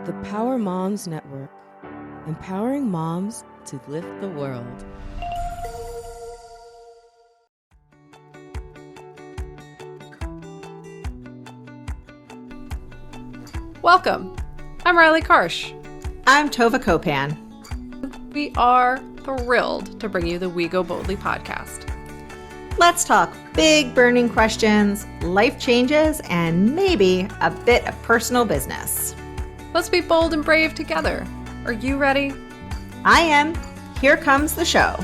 The Power Moms Network, empowering moms to lift the world. Welcome. I'm Riley Karsh. I'm Tova Kopan. We are thrilled to bring you the We Go Boldly podcast. Let's talk big burning questions, life changes, and maybe a bit of personal business. Let's be bold and brave together. Are you ready? I am. Here comes the show.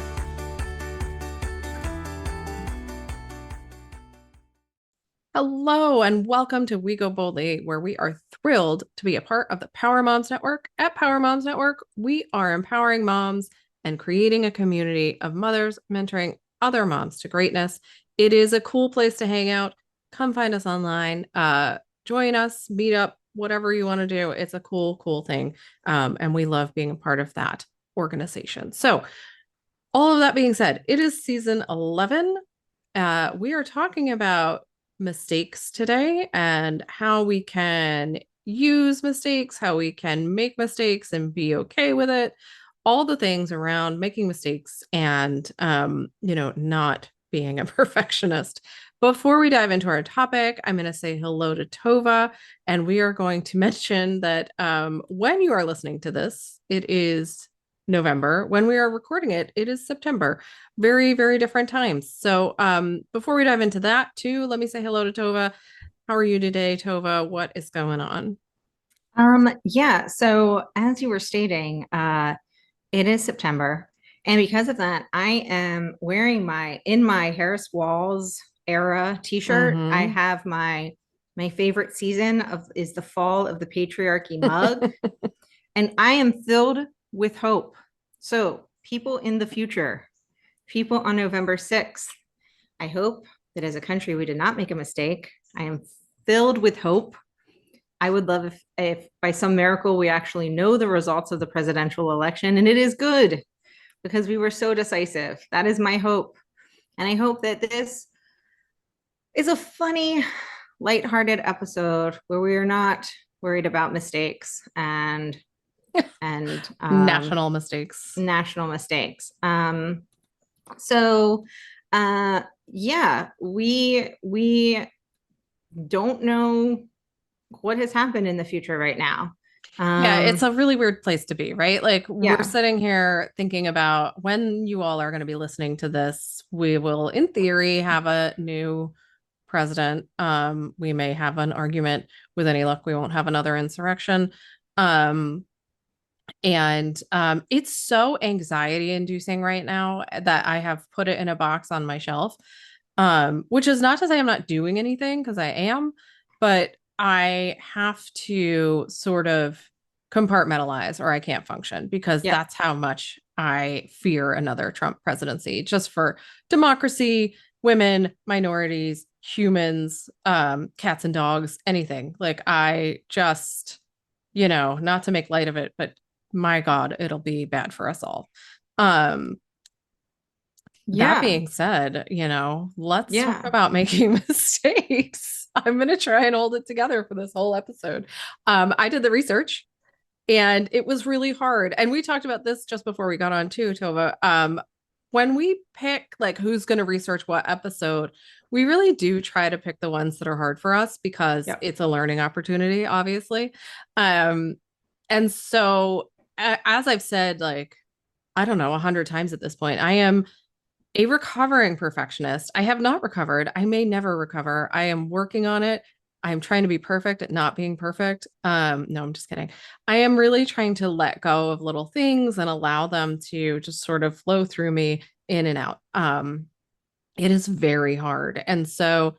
Hello and welcome to We Go Boldly, where we are thrilled to be a part of the Power Moms Network. At Power Moms Network, we are empowering moms and creating a community of mothers mentoring other moms to greatness. It is a cool place to hang out. Come find us online. Join us, meet up, whatever you want to do. It's a cool thing. And we love being a part of that organization. So all of that being said, it is season 11. We are talking about mistakes today and how we can use mistakes, how we can make mistakes and be okay with it. All the things around making mistakes and, not being a perfectionist. Before we dive into our topic, I'm going to say hello to Tova, and we are going to mention that when you are listening to this, it is November. When we are recording it, it is September. Very, very different times. So before we dive into that too, let me say hello to Tova. How are you today, Tova? What is going on? So as you were stating, it is September. And because of that, I am wearing my Harris Walls era t-shirt. Mhm. I have my favorite season is the fall of the patriarchy mug. And I am filled with hope. So people in the future, people on November 6th, I hope that as a country, we did not make a mistake. I am filled with hope. I would love if by some miracle, we actually know the results of the presidential election and it is good because we were so decisive. That is my hope. And I hope that this is a funny, lighthearted episode where we are not worried about mistakes and national mistakes. We don't know what has happened in the future right now. It's a really weird place to be, right? Like we're sitting here thinking about when you all are going to be listening to this, we will in theory have a new president. We may have an argument. With any luck, we won't have another insurrection. It's so anxiety inducing right now that I have put it in a box on my shelf. Which is not to say I'm not doing anything, because I am, but I have to sort of compartmentalize or I can't function because that's how much I fear another Trump presidency, just for democracy, women, minorities, humans, cats and dogs, anything. Like I just, not to make light of it, but my God, it'll be bad for us all. That being said, let's talk about making mistakes. I'm going to try and hold it together for this whole episode. I did the research and it was really hard. And we talked about this just before we got on too, Tova. When we pick like who's going to research what episode, we really do try to pick the ones that are hard for us because it's a learning opportunity, obviously. And so as I've said, like, I don't know, 100 times at this point, I am a recovering perfectionist. I have not recovered. I may never recover. I am working on it. I'm trying to be perfect at not being perfect. No, I'm just kidding. I am really trying to let go of little things and allow them to just sort of flow through me in and out. It is very hard. And so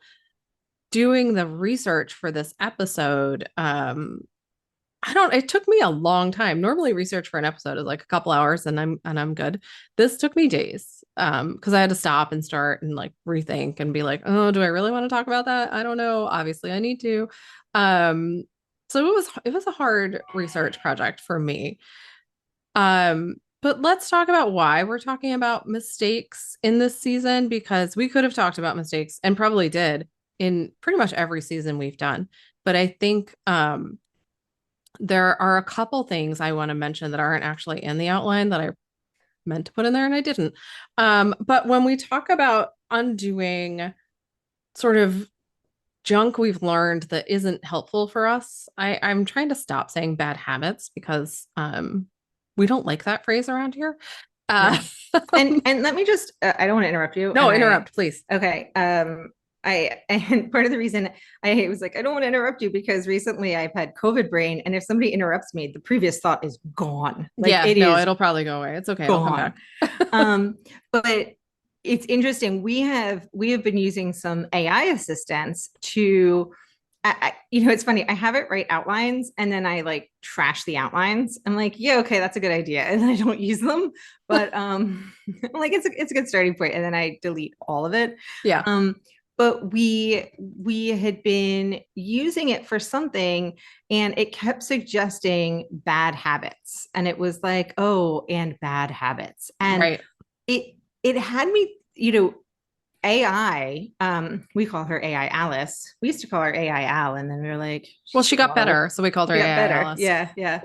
doing the research for this episode, it took me a long time. Normally research for an episode is like a couple hours and I'm good. This took me days. Because I had to stop and start and like rethink and be like, oh, do I really want to talk about that? I don't know. Obviously I need to. So it was a hard research project for me. But let's talk about why we're talking about mistakes in this season, because we could have talked about mistakes and probably did in pretty much every season we've done. But I think there are a couple things I want to mention that aren't actually in the outline that I meant to put in there and I didn't. But when we talk about undoing sort of junk we've learned that isn't helpful for us, I'm trying to stop saying bad habits because we don't like that phrase around here. Yeah. And let me just I don't want to interrupt you. No, interrupt, please. Okay. And part of the reason I was like, I don't want to interrupt you because recently I've had COVID brain, and if somebody interrupts me, the previous thought is gone. Like yeah, it'll probably go away. It's okay. It'll come back. But it's interesting. We have been using some AI assistants to it's funny. I have it write outlines and then I like trash the outlines. I'm like, yeah, okay, that's a good idea. And I don't use them, but I'm like, it's a good starting point. And then I delete all of it. Yeah. But we had been using it for something and it kept suggesting bad habits. And it was like, oh, and bad habits. And right. it had me, AI, we call her AI Alice. We used to call her AI Al, and then we were like, well, she got better, so we called her AI better. Alice. Yeah.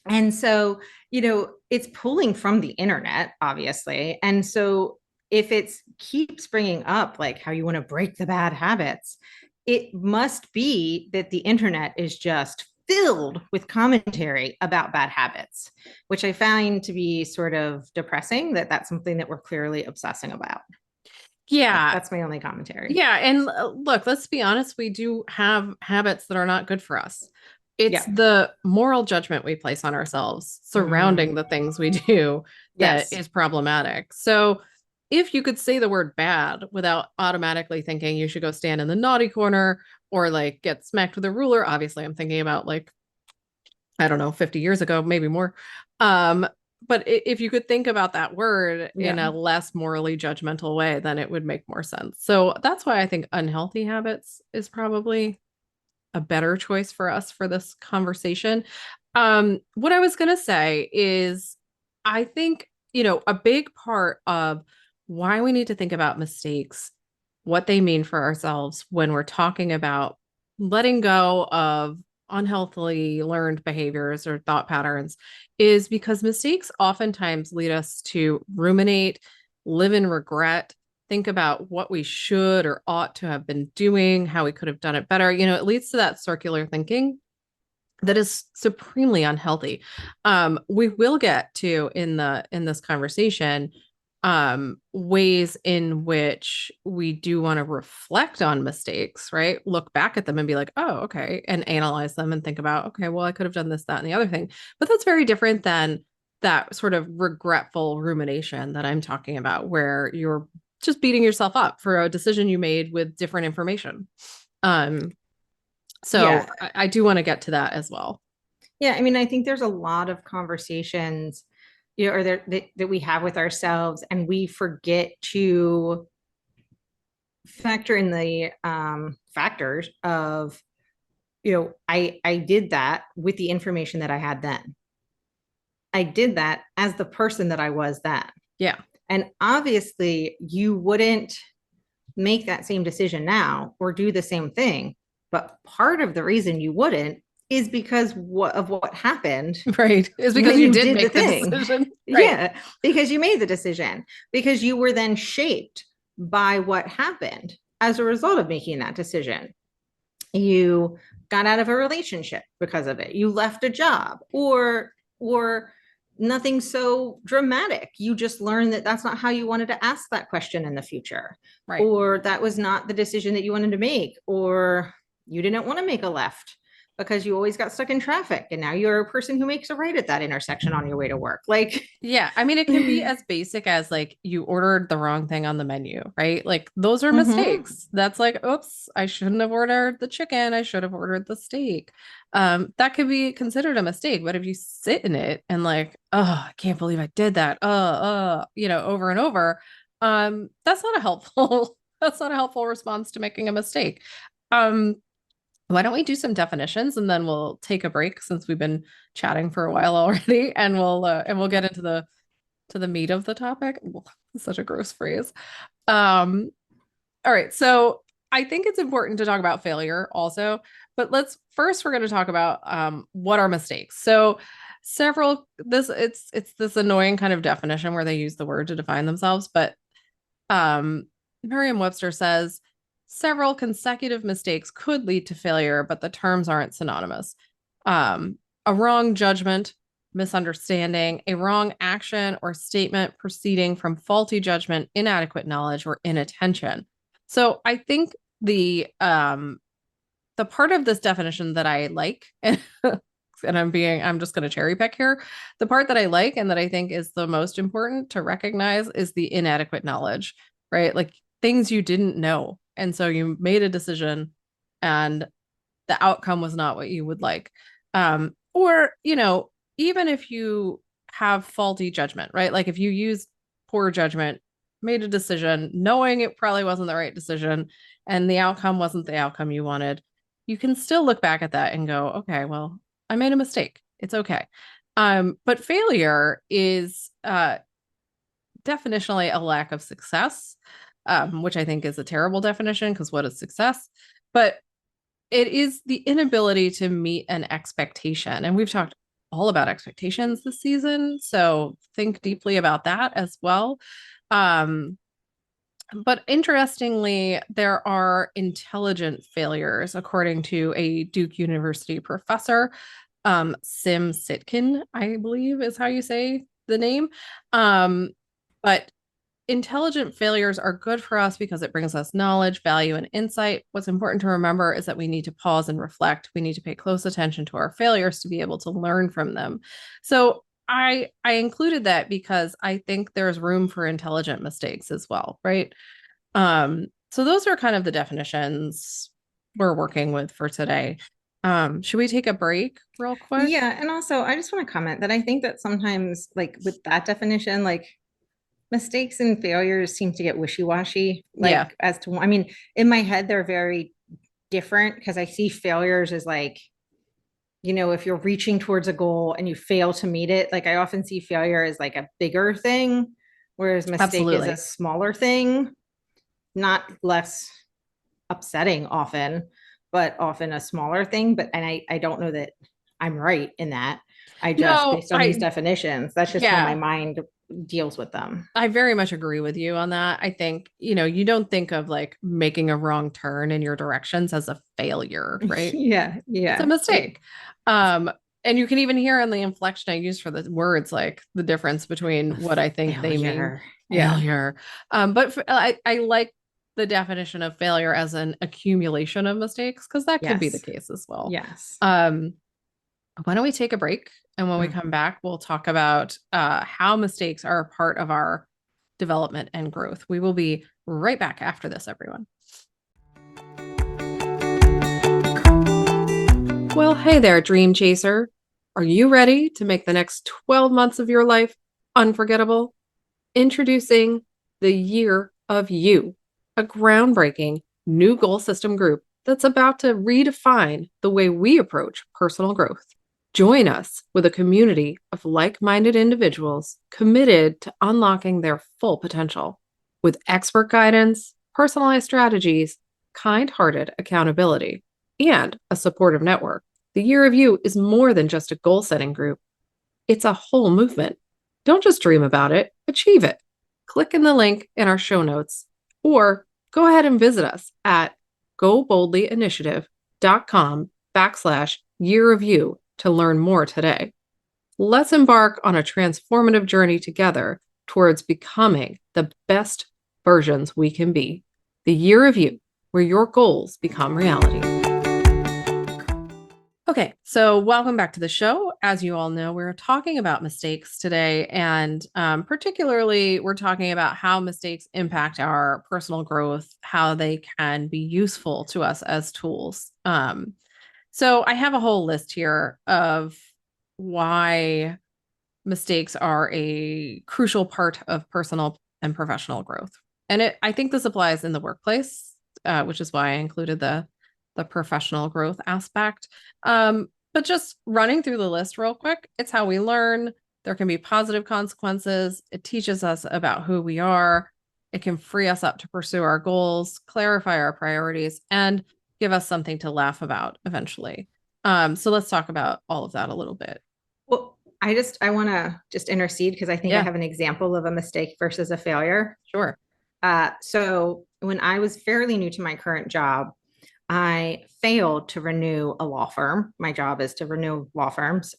And so, it's pulling from the internet, obviously. And so if it keeps bringing up like how you want to break the bad habits, it must be that the internet is just filled with commentary about bad habits, which I find to be sort of depressing that that's something that we're clearly obsessing about. Yeah. That's my only commentary. Yeah. And look, let's be honest, we do have habits that are not good for us. It's the moral judgment we place on ourselves surrounding the things we do that is problematic. So if you could say the word bad without automatically thinking you should go stand in the naughty corner or like get smacked with a ruler, obviously I'm thinking about like, I don't know, 50 years ago, maybe more. But if you could think about that word in a less morally judgmental way, then it would make more sense. So that's why I think unhealthy habits is probably a better choice for us for this conversation. What I was going to say is I think, a big part of why we need to think about mistakes, what they mean for ourselves when we're talking about letting go of unhealthily learned behaviors or thought patterns is because mistakes oftentimes lead us to ruminate, live in regret, think about what we should or ought to have been doing, how we could have done it better. It leads to that circular thinking that is supremely unhealthy. We will get to in this conversation ways in which we do want to reflect on mistakes, right? Look back at them and be like, oh, okay, and analyze them and think about, okay, well, I could have done this, that, and the other thing. But that's very different than that sort of regretful rumination that I'm talking about, where you're just beating yourself up for a decision you made with different information. So I do want to get to that as well. Yeah, I mean, I think there's a lot of conversations, or that we have with ourselves, and we forget to factor in the factors of, I did that with the information that I had then. I did that as the person that I was then. Yeah. And obviously you wouldn't make that same decision now or do the same thing. But part of the reason you wouldn't is because of what happened. Right. Is because you did make the decision. Right. Yeah. Because you made the decision, because you were then shaped by what happened as a result of making that decision. You got out of a relationship because of it. You left a job, or nothing so dramatic. You just learned that that's not how you wanted to ask that question in the future. Right. Or that was not the decision that you wanted to make, or you didn't want to make a left because you always got stuck in traffic, and now you're a person who makes a right at that intersection on your way to work. Like, yeah, I mean, it can be as basic as like you ordered the wrong thing on the menu, right? Like those are mistakes. That's like, oops, I shouldn't have ordered the chicken. I should have ordered the steak. That could be considered a mistake. But if you sit in it and like, oh, I can't believe I did that. Over and over, that's not a helpful, that's not a helpful response to making a mistake. Why don't we do some definitions and then we'll take a break since we've been chatting for a while already, and we'll get into the meat of the topic. Such a gross phrase. All right. So I think it's important to talk about failure also, But we're going to talk about what are mistakes. So it's this annoying kind of definition where they use the word to define themselves, but Merriam-Webster says several consecutive mistakes could lead to failure, but the terms aren't synonymous. A wrong judgment, misunderstanding, a wrong action or statement proceeding from faulty judgment, inadequate knowledge, or inattention. So I think the part of this definition that I like, and I'm just going to cherry pick here. The part that I like and that I think is the most important to recognize is the inadequate knowledge, right? Like things you didn't know. And so you made a decision and the outcome was not what you would like. Or, even if you have faulty judgment, right? Like if you use poor judgment, made a decision, knowing it probably wasn't the right decision, and the outcome wasn't the outcome you wanted, you can still look back at that and go, okay, well, I made a mistake. It's okay. But failure is definitionally a lack of success, which I think is a terrible definition because what is success? But it is the inability to meet an expectation. And we've talked all about expectations this season. So think deeply about that as well. But interestingly, there are intelligent failures, according to a Duke University professor, Sim Sitkin, I believe is how you say the name. But intelligent failures are good for us because it brings us knowledge, value, and insight. What's important to remember is that we need to pause and reflect. We need to pay close attention to our failures to be able to learn from them. So I included that because I think there's room for intelligent mistakes as well, right? So those are kind of the definitions we're working with for today. Should we take a break real quick? Yeah, and also I just want to comment that I think that sometimes, like with that definition, like mistakes and failures seem to get wishy-washy. Like as to, I mean, in my head, they're very different because I see failures as like, if you're reaching towards a goal and you fail to meet it, like I often see failure as like a bigger thing, whereas mistake is a smaller thing, not less upsetting often, but often a smaller thing. And I don't know that I'm right in that. Based on these definitions, that's just how my mind deals with them. I very much agree with you on that. I think, you don't think of like making a wrong turn in your directions as a failure, right? Yeah. It's a mistake. And you can even hear in the inflection I use for the words, like the difference between what I think they mean. Failure. But I like the definition of failure as an accumulation of mistakes, because that could be the case as well. Yes. Why don't we take a break? And when we come back, we'll talk about how mistakes are a part of our development and growth. We will be right back after this, everyone. Well, hey there, dream chaser. Are you ready to make the next 12 months of your life unforgettable? Introducing the Year of You, a groundbreaking new goal system group that's about to redefine the way we approach personal growth. Join us with a community of like-minded individuals committed to unlocking their full potential. With expert guidance, personalized strategies, kind-hearted accountability, and a supportive network, the Year of You is more than just a goal-setting group. It's a whole movement. Don't just dream about it, achieve it. Click in the link in our show notes, or go ahead and visit us at goboldlyinitiative.com/Year of You to learn more today. Let's embark on a transformative journey together towards becoming the best versions we can be. The Year of You, where your goals become reality. Okay, so welcome back to the show. As you all know, we're talking about mistakes today, and particularly we're talking about how mistakes impact our personal growth, how they can be useful to us as tools. So I have a whole list here of why mistakes are a crucial part of personal and professional growth. And I think this applies in the workplace, which is why I included the professional growth aspect. But just running through the list real quick, it's how we learn. There can be positive consequences. It teaches us about who we are. It can free us up to pursue our goals, clarify our priorities, and give us something to laugh about eventually. So let's talk about all of that a little bit. Well, I want to just intercede because I think I have an example of a mistake versus a failure. Sure. So when I was fairly new to my current job, I failed to renew a law firm. My job is to renew law firms.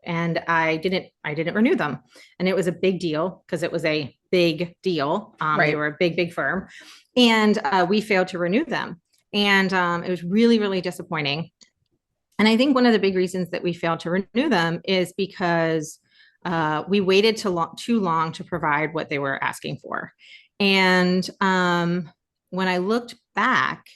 And I didn't renew them. And it was a big deal because it was a big deal. They were a big firm. And we failed to renew them. And it was really, really disappointing. And I think one of the big reasons that we failed to renew them is because we waited too long to provide what they were asking for. And when I looked back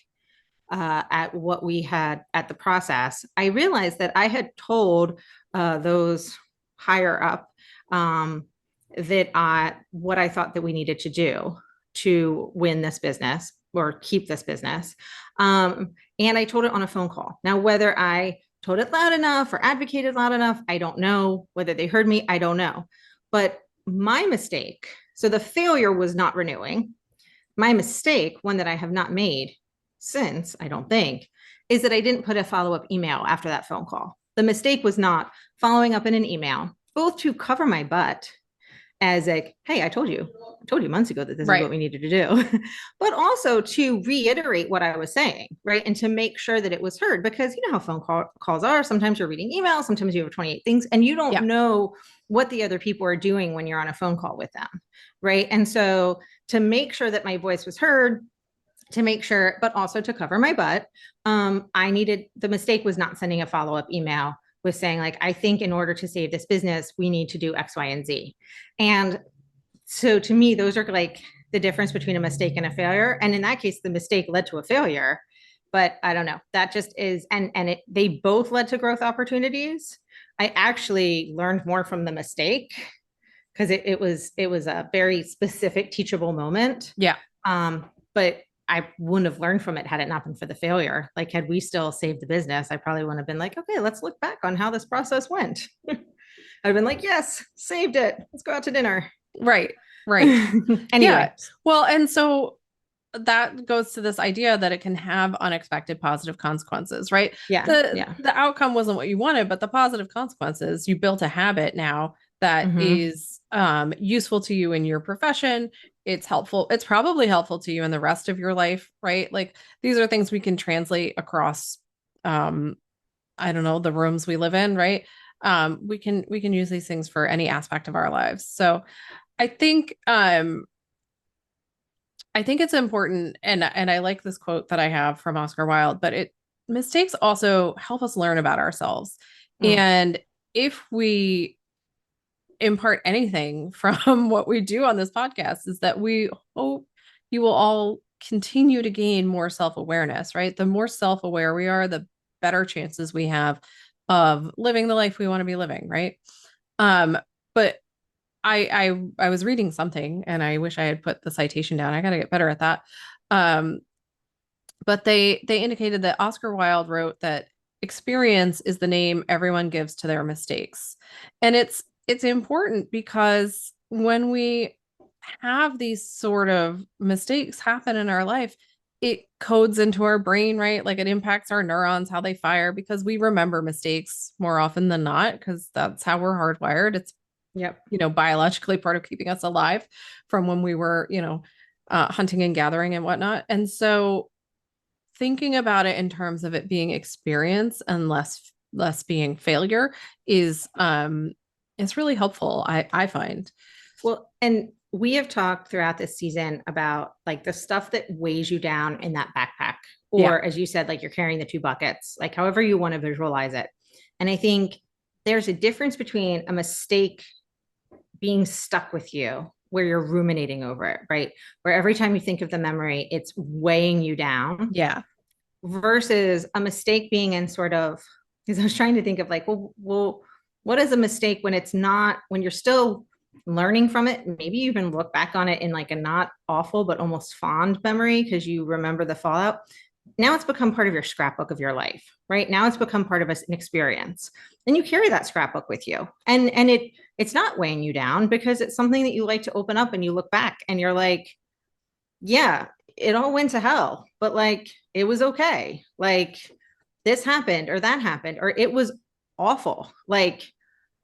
at what we had at the process, I realized that I had told those higher up that what I thought that we needed to do to win this business or keep this business. And I told it on a phone call. Now, whether I told it loud enough or advocated loud enough, I don't know. Whether they heard me, I don't know. But my mistake, so the failure was not renewing. My mistake, one that I have not made since, I don't think, is that I didn't put a follow-up email after that phone call. The mistake was not following up in an email, both to cover my butt as like, hey, I told you months ago that this is what we needed to do, but also to reiterate what I was saying, right? And to make sure that it was heard, because you know how phone calls are. Sometimes you're reading emails, sometimes you have 28 things, and you don't know what the other people are doing when you're on a phone call with them, right? And so to make sure that my voice was heard, to make sure, but also to cover my butt, the mistake was not sending a follow-up email with saying like, I think in order to save this business, we need to do X, Y, and Z. And so to me, those are like the difference between a mistake and a failure. And in that case, the mistake led to a failure, but I don't know, that just is, they both led to growth opportunities. I actually learned more from the mistake because it was a very specific teachable moment. Yeah. But I wouldn't have learned from it had it not been for the failure. Like, had we still saved the business, I probably wouldn't have been like, okay, let's look back on how this process went. I'd been like, yes, saved it. Let's go out to dinner. Right. Anyway. Yeah. Well, and so that goes to this idea that it can have unexpected positive consequences, right? The outcome wasn't what you wanted, but the positive consequences, you built a habit now that is useful to you in your profession. It's helpful. It's probably helpful to you in the rest of your life, right? Like these are things we can translate across, I don't know, the rooms we live in, right? We can use these things for any aspect of our lives. So I think it's important, and I like this quote that I have from Oscar Wilde, but mistakes also help us learn about ourselves. And if we impart anything from what we do on this podcast, is that we hope you will all continue to gain more self-awareness, right? The more self-aware we are, the better chances we have of living the life we want to be living, right? But I was reading something, and I wish I had put the citation down. I got to get better at that. But they indicated that Oscar Wilde wrote that experience is the name everyone gives to their mistakes. And it's important because when we have these sort of mistakes happen in our life, it codes into our brain, right? Like it impacts our neurons, how they fire, because we remember mistakes more often than not, because that's how we're hardwired. It's biologically part of keeping us alive from when we were, hunting and gathering and whatnot. And so thinking about it in terms of it being experience and less being failure is really helpful, I find. Well, and we have talked throughout this season about like the stuff that weighs you down in that backpack, or as you said, like you're carrying the two buckets, like however you want to visualize it. And I think there's a difference between a mistake being stuck with you where you're ruminating over it, right? Where every time you think of the memory, it's weighing you down. Yeah. Versus a mistake being in sort of, because I was trying to think of like, well, what is a mistake when it's not, when you're still learning from it? Maybe you even look back on it in like a not awful, but almost fond memory because you remember the fallout. Now it's become part of your scrapbook of your life, right? Now it's become part of an experience, and you carry that scrapbook with you. And it's not weighing you down because it's something that you like to open up and you look back and you're like, yeah, it all went to hell, but like it was okay. Like this happened or that happened, or it was awful. Like,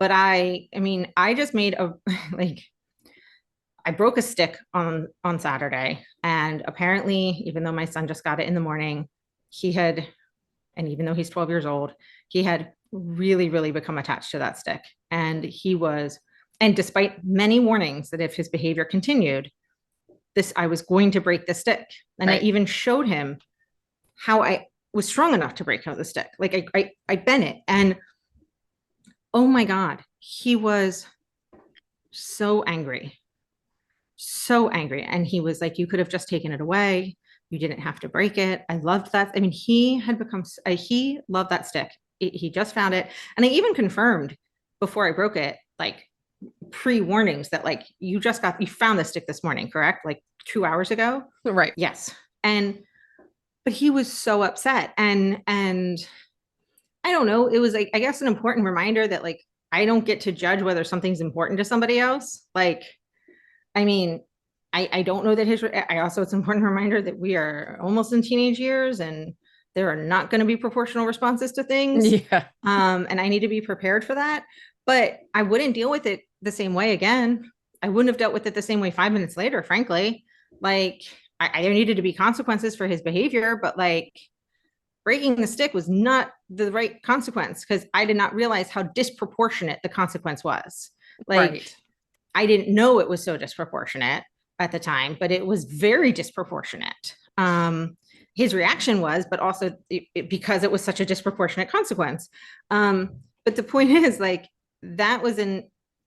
but I mean, I just made a, like, I broke a stick on Saturday, and apparently, even though my son just got it in the morning, he had, and even though he's 12 years old, he had really, really become attached to that stick. And he was, and despite many warnings that if his behavior continued, I was going to break the stick. And I even showed him how I was strong enough to break out the stick. Like I bent it, and oh my God, he was so angry. So angry. And he was like, you could have just taken it away. You didn't have to break it. I loved that. I mean, he had become, he loved that stick. He just found it. And I even confirmed before I broke it, like pre-warnings that like, you found the stick this morning, correct? Like 2 hours ago? Right. Yes. But he was so upset. And I don't know, it was like, I guess an important reminder that like, I don't get to judge whether something's important to somebody else. Like, I mean, I don't know that it's an important reminder that we are almost in teenage years and there are not going to be proportional responses to things. Yeah. And I need to be prepared for that. But I wouldn't deal with it the same way again. I wouldn't have dealt with it the same way 5 minutes later, frankly. Like, I needed to be consequences for his behavior, but like breaking the stick was not the right consequence because I did not realize how disproportionate the consequence was. Like, I didn't know it was so disproportionate at the time, but it was very disproportionate. His reaction was, but also because it was such a disproportionate consequence. But the point is, like, that was a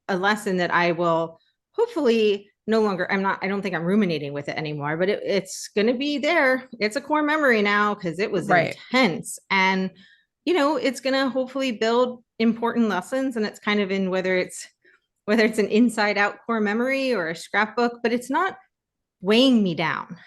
lesson that I will hopefully no longer, I don't think I'm ruminating with it anymore, but it's going to be there. It's a core memory now because it was intense. And, it's going to hopefully build important lessons. And it's kind of in whether it's an inside out core memory or a scrapbook, but it's not weighing me down.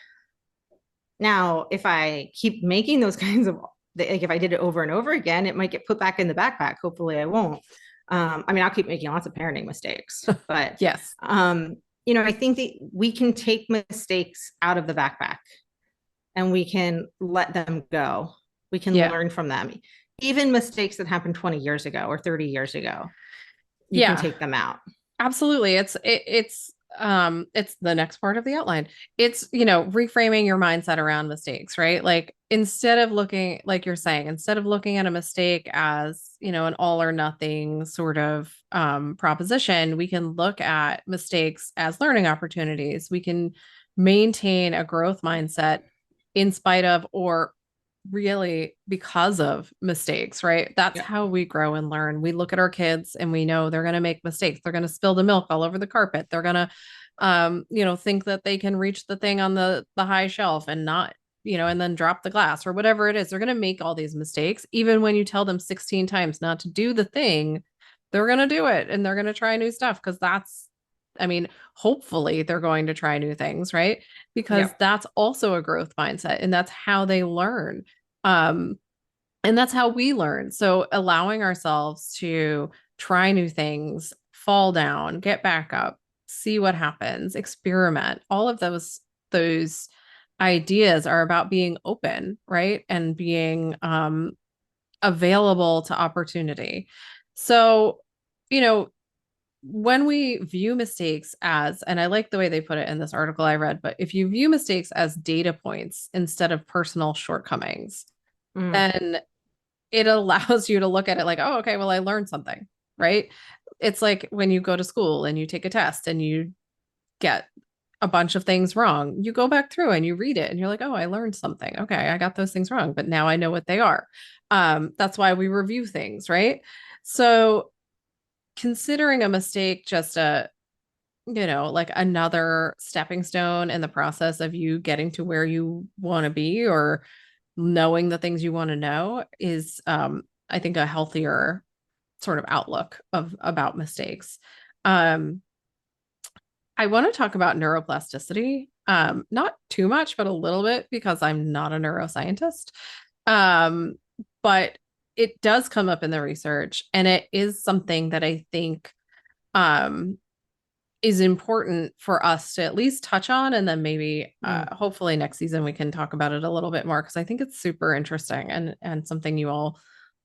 Now, if I keep making those kinds of, like if I did it over and over again, it might get put back in the backpack. Hopefully I won't. I mean, I'll keep making lots of parenting mistakes, but yes. I think that we can take mistakes out of the backpack and we can let them go. We can learn from them. Even mistakes that happened 20 years ago or 30 years ago, you can take them out. Absolutely. It's the next part of the outline. It's, reframing your mindset around mistakes, right? Like instead of looking, like you're saying, instead of looking at a mistake as, an all or nothing sort of proposition, we can look at mistakes as learning opportunities. We can maintain a growth mindset in spite of, or really because of mistakes, right? That's how we grow and learn. We look at our kids and we know they're going to make mistakes. They're going to spill the milk all over the carpet. They're going to, think that they can reach the thing on the high shelf and not, and then drop the glass or whatever it is. They're going to make all these mistakes. Even when you tell them 16 times not to do the thing, they're going to do it and they're going to try new stuff because hopefully they're going to try new things, right? Because that's also a growth mindset and that's how they learn. And that's how we learn. So allowing ourselves to try new things, fall down, get back up, see what happens, experiment, all of those ideas are about being open, right? And being available to opportunity. So, when we view mistakes as, and I like the way they put it in this article I read, but if you view mistakes as data points instead of personal shortcomings, then it allows you to look at it like, oh, okay, well, I learned something, right? It's like when you go to school and you take a test and you get a bunch of things wrong, you go back through and you read it and you're like, oh, I learned something. Okay, I got those things wrong, but now I know what they are. That's why we review things, right? So considering a mistake just like another stepping stone in the process of you getting to where you want to be or knowing the things you want to know is, I think, a healthier sort of outlook about mistakes. I want to talk about neuroplasticity, not too much, but a little bit because I'm not a neuroscientist. But it does come up in the research and it is something that I think is important for us to at least touch on. And then maybe hopefully next season we can talk about it a little bit more, because I think it's super interesting and something you all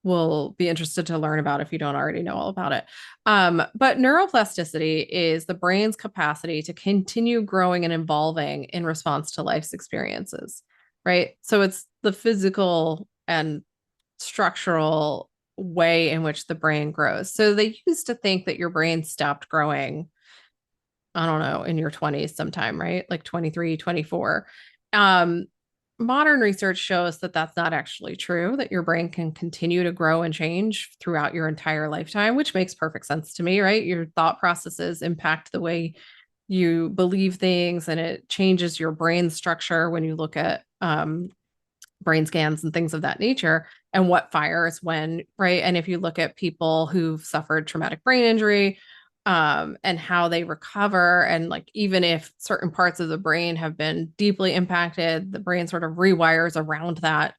will be interested to learn about if you don't already know all about it. But neuroplasticity is the brain's capacity to continue growing and evolving in response to life's experiences, right? So it's the physical and structural way in which the brain grows. So they used to think that your brain stopped growing, I don't know, in your 20s sometime, right? Like 23, 24. Modern research shows that that's not actually true, that your brain can continue to grow and change throughout your entire lifetime, which makes perfect sense to me, right? Your thought processes impact the way you believe things, and it changes your brain structure when you look at brain scans and things of that nature, and what fires when, right? And if you look at people who've suffered traumatic brain injury, and how they recover, and like even if certain parts of the brain have been deeply impacted, the brain sort of rewires around that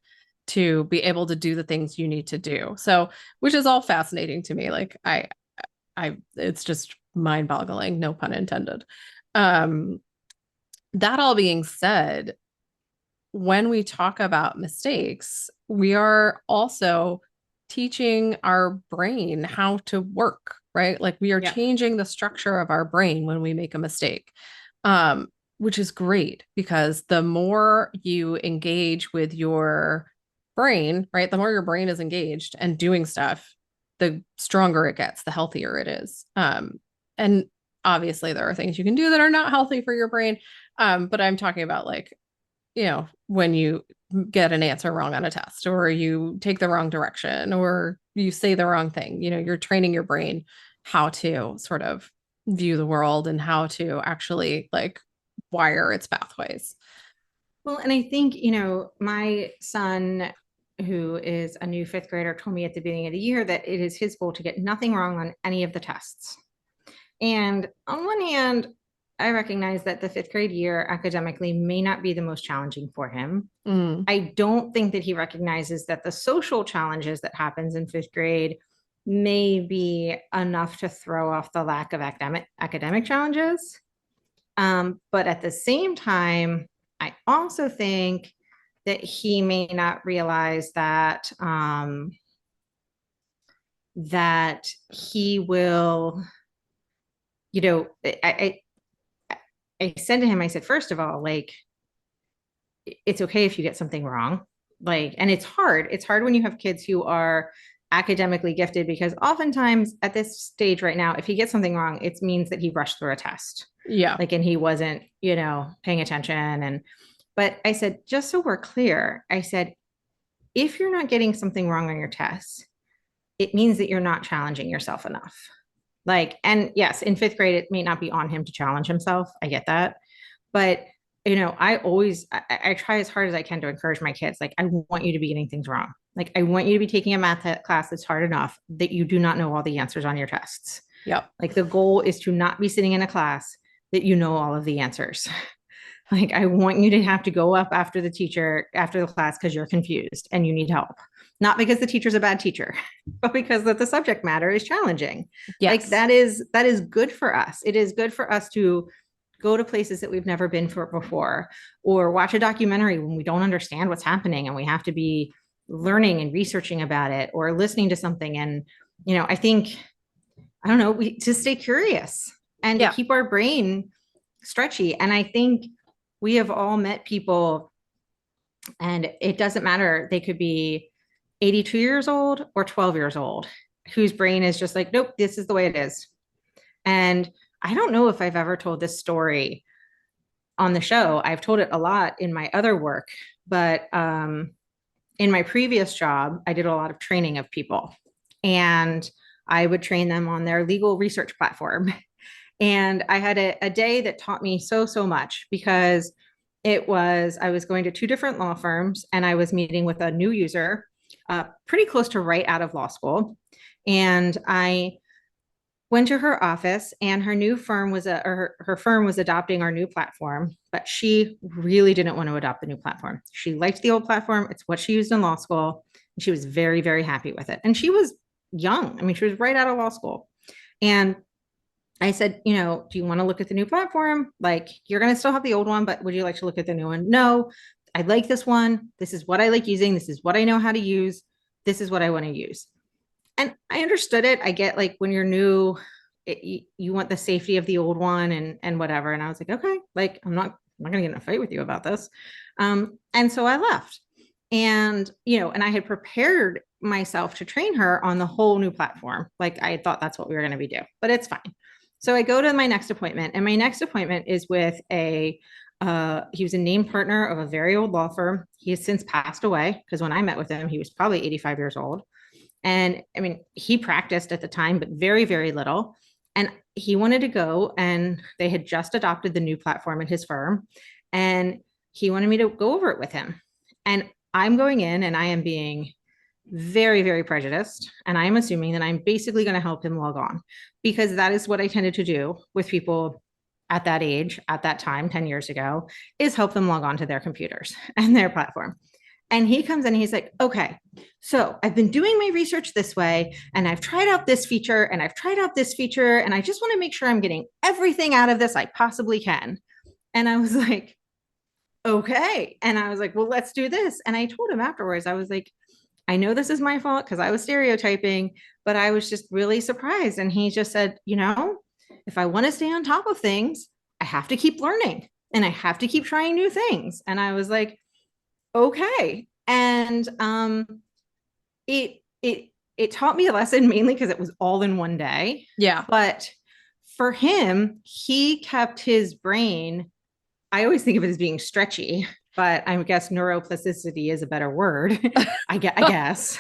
to be able to do the things you need to do. So, which is all fascinating to me. Like it's just mind-boggling, no pun intended. That all being said, when we talk about mistakes, we are also teaching our brain how to work, right? Like we are changing the structure of our brain when we make a mistake, which is great, because the more you engage with your brain, right? The more your brain is engaged and doing stuff, the stronger it gets, the healthier it is. And obviously there are things you can do that are not healthy for your brain. But I'm talking about like, when you get an answer wrong on a test, or you take the wrong direction, or you say the wrong thing, you're training your brain how to sort of view the world and how to actually like wire its pathways. Well, and I think, my son, who is a new fifth grader, told me at the beginning of the year that it is his goal to get nothing wrong on any of the tests. And on one hand, I recognize that the fifth grade year academically may not be the most challenging for him. I don't think that he recognizes that the social challenges that happens in fifth grade may be enough to throw off the lack of academic challenges. But at the same time, I also think that he may not realize that that he will, I said to him, I said, first of all, like, it's okay if you get something wrong. Like, and it's hard. It's hard when you have kids who are academically gifted, because oftentimes at this stage right now, if he gets something wrong, it means that he rushed through a test. Yeah. Like, and he wasn't, paying attention. But I said, just so we're clear, I said, if you're not getting something wrong on your tests, it means that you're not challenging yourself enough. Like, and yes, in fifth grade, it may not be on him to challenge himself. I get that. But, I try as hard as I can to encourage my kids. Like, I want you to be getting things wrong. Like, I want you to be taking a math class that's hard enough that you do not know all the answers on your tests. Yep. Like, the goal is to not be sitting in a class that you know all of the answers. Like, I want you to have to go up after the class because you're confused and you need help. Not because the teacher's a bad teacher, but because that the subject matter is challenging. Yes. Like, that is good for us. It is good for us to go to places that we've never been before, or watch a documentary when we don't understand what's happening and we have to be learning and researching about it, or listening to something. And, I think, I don't know, we to stay curious and to keep our brain stretchy. And I think we have all met people, and it doesn't matter. They could be 82 years old or 12 years old, whose brain is just like, nope, this is the way it is. And I don't know if I've ever told this story on the show. I've told it a lot in my other work, but in my previous job, I did a lot of training of people, and I would train them on their legal research platform. And I had a day that taught me so much, because I was going to two different law firms, and I was meeting with a new user pretty close to right out of law school. And I went to her office, and her new firm her firm was adopting our new platform, but she really didn't want to adopt the new platform. She liked the old platform. It's what she used in law school. And she was very, very happy with it. And she was young. I mean, she was right out of law school. And I said, you know, do you want to look at the new platform? Like, you're going to still have the old one, but would you like to look at the new one? No, I like this one. This is what I like using. This is what I know how to use. This is what I want to use. And I understood it. I get like when you're new, you want the safety of the old one and whatever. And I was like, okay, like I'm not going to get in a fight with you about this. And so I left. And, you know, and I had prepared myself to train her on the whole new platform. Like I thought that's what we were going to be doing, but it's fine. So I go to my next appointment, and my next appointment is with he was a named partner of a very old law firm. He has since passed away, because when I met with him, he was probably 85 years old. And I mean, he practiced at the time, but very, very little. And he wanted to go, and they had just adopted the new platform at his firm. And he wanted me to go over it with him. And I'm going in and I am being very, very prejudiced. And I'm assuming that I'm basically going to help him log on, because that is what I tended to do with people at that age, at that time, 10 years ago, is help them log on to their computers and their platform. And he comes in and he's like, okay, so I've been doing my research this way, and I've tried out this feature, and I've tried out this feature, and I just want to make sure I'm getting everything out of this I possibly can. And I was like, okay. And I was like, well, let's do this. And I told him afterwards, I was like, I know this is my fault because I was stereotyping, but I was just really surprised. And he just said, you know, if I want to stay on top of things, I have to keep learning and I have to keep trying new things. And I was like, okay. And it taught me a lesson, mainly because it was all in one day. Yeah. But for him, he kept his brain, I always think of it as being stretchy, but I guess neuroplasticity is a better word. I guess.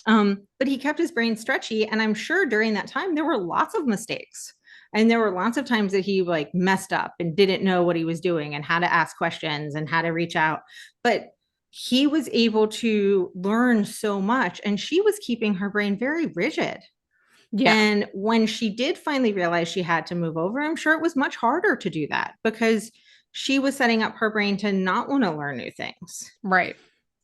But he kept his brain stretchy. And I'm sure during that time, there were lots of mistakes. And there were lots of times that he like messed up and didn't know what he was doing and how to ask questions and how to reach out. But he was able to learn so much, and she was keeping her brain very rigid. Yeah. And when she did finally realize she had to move over, I'm sure it was much harder to do that because she was setting up her brain to not want to learn new things. Right.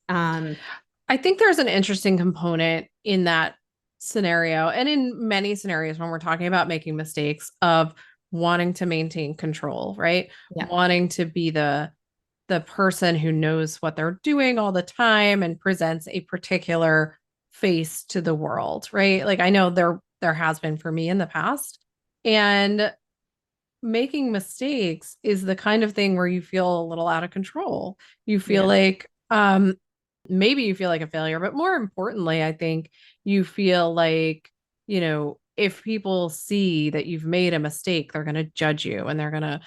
I think there's an interesting component in that scenario, and in many scenarios when we're talking about making mistakes, of wanting to maintain control, right? Yeah. Wanting to be the person who knows what they're doing all the time and presents a particular face to the world, right? Like I know there has been for me in the past, and making mistakes is the kind of thing where you feel a little out of control. You feel like maybe you feel like a failure, but more importantly, I think you feel like, you know, if people see that you've made a mistake, they're going to judge you, and they're going to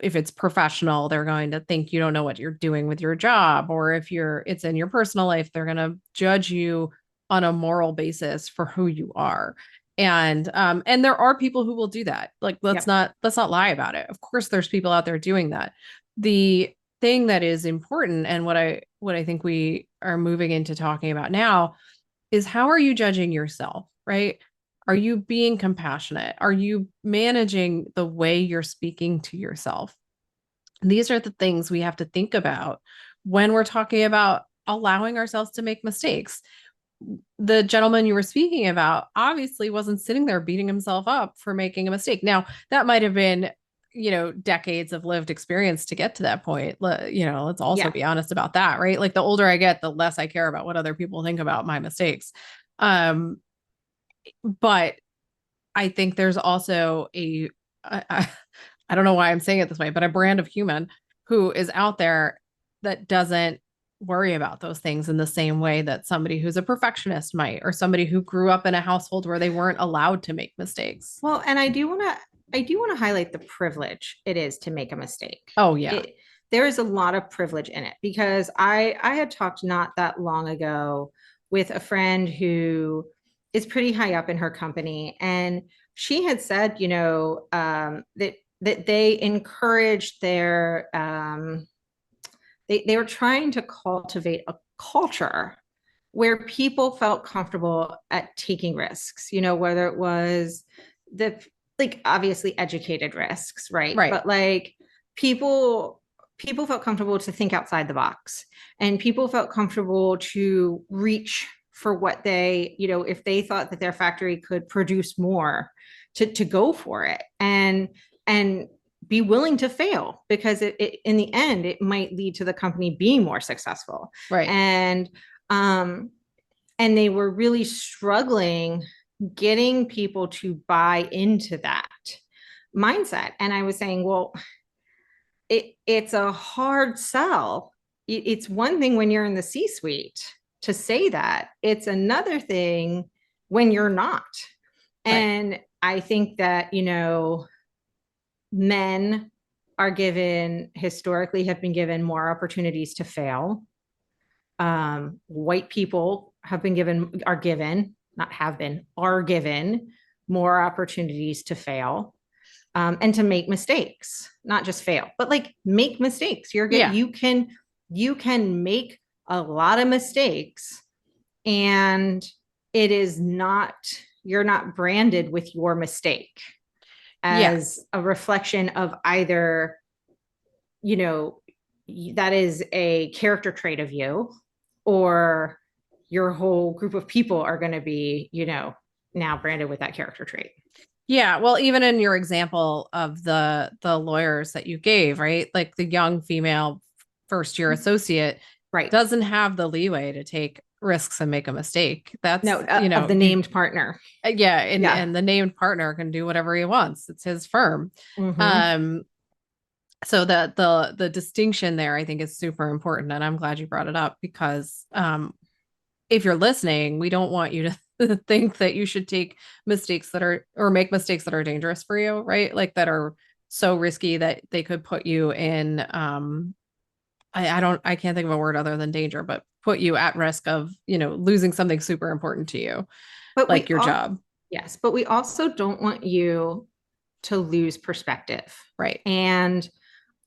if it's professional, they're going to think you don't know what you're doing with your job, or if it's in your personal life, they're going to judge you on a moral basis for who you are. And there are people who will do that. Like, let's not lie about it. Of course, there's people out there doing that. The thing that is important, and what I think we are moving into talking about now, is how are you judging yourself, right? Are you being compassionate? Are you managing the way you're speaking to yourself? These are the things we have to think about when we're talking about allowing ourselves to make mistakes. The gentleman you were speaking about obviously wasn't sitting there beating himself up for making a mistake. Now, that might have been, you know, decades of lived experience to get to that point. You know, let's also be honest about that, right? Like the older I get, the less I care about what other people think about my mistakes. But I think there's also I don't know why I'm saying it this way, but a brand of human who is out there that doesn't worry about those things in the same way that somebody who's a perfectionist might, or somebody who grew up in a household where they weren't allowed to make mistakes. Well, and I do want to highlight the privilege it is to make a mistake. Oh yeah. There is a lot of privilege in it, because I had talked not that long ago with a friend who is pretty high up in her company, and she had said, you know, that they encouraged their they were trying to cultivate a culture where people felt comfortable at taking risks, you know, whether it was like obviously educated risks, right? But like people felt comfortable to think outside the box, and people felt comfortable to reach for what they, if they thought that their factory could produce more, to go for it and be willing to fail, because it in the end, it might lead to the company being more successful. Right. And they were really struggling getting people to buy into that mindset. And I was saying, well, it's a hard sell. It's one thing when you're in the C-suite to say that. It's another thing when you're not. Right. And I think that, men are historically have been given more opportunities to fail. White people are given more opportunities to fail. And to make mistakes, not just fail, but like make mistakes. You can make a lot of mistakes, and you're not branded with your mistake as a reflection of either, that is a character trait of you, or your whole group of people are going to be, now branded with that character trait. Yeah. Well, even in your example of the lawyers that you gave, right? Like the young female first-year associate, right, doesn't have the leeway to take risks and make a mistake. That's of the named partner. And the named partner can do whatever he wants. It's his firm. Mm-hmm. So the distinction there, I think, is super important, and I'm glad you brought it up, because if you're listening, we don't want you to think that you should take mistakes or make mistakes that are dangerous for you, right? Like that are so risky that they could put you in, I can't think of a word other than danger, but put you at risk of, losing something super important to you, but like your job. Yes. But we also don't want you to lose perspective. Right. And